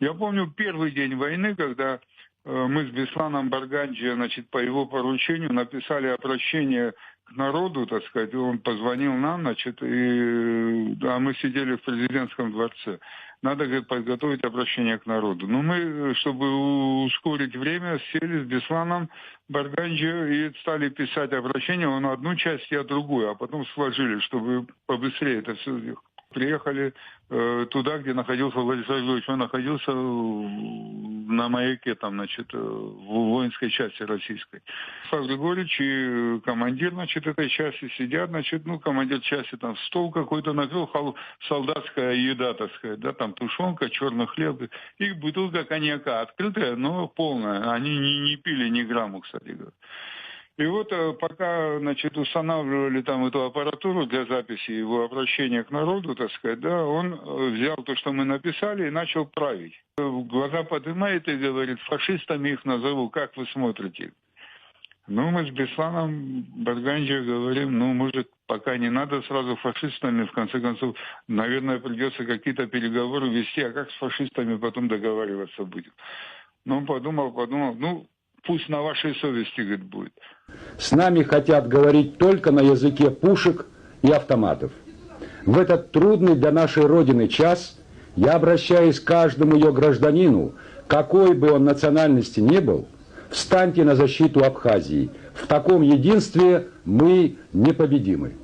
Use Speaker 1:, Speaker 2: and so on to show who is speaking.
Speaker 1: Я помню первый день войны, когда мы с Бесланом Барганджи, значит, по его поручению написали обращение к народу, так сказать, он позвонил нам, значит, а мы сидели в президентском дворце. Надо, говорит, подготовить обращение к народу. Но мы, чтобы ускорить время, сели с Бесланом Барганджи и стали писать обращение. Он одну часть, я другую, а потом сложили, чтобы побыстрее это все сделать. Приехали туда, где находился Владислав Григорьевич. Он находился на маяке, там, значит, в воинской части российской. Владислав Григорьевич и командир, значит, этой части сидят, значит, командир части там стол какой-то накрыл, солдатская еда, так сказать, да, там тушенка, черный хлеб. И бутылка коньяка открытая, но полная. Они не пили ни грамму, кстати говоря. И вот пока, значит, устанавливали там эту аппаратуру для записи его обращения к народу, так сказать, да, он взял то, что мы написали, и начал править. Глаза поднимает и говорит: фашистами их назову, как вы смотрите? Мы с Бесланом Барганджи говорим, может, пока не надо сразу фашистами, в конце концов, наверное, придется какие-то переговоры вести, а как с фашистами потом договариваться будем? Он подумал, пусть на вашей совести, говорит, будет.
Speaker 2: С нами хотят говорить только на языке пушек и автоматов. В этот трудный для нашей Родины час я обращаюсь к каждому ее гражданину, какой бы он национальности ни был, встаньте на защиту Абхазии. В таком единстве мы непобедимы.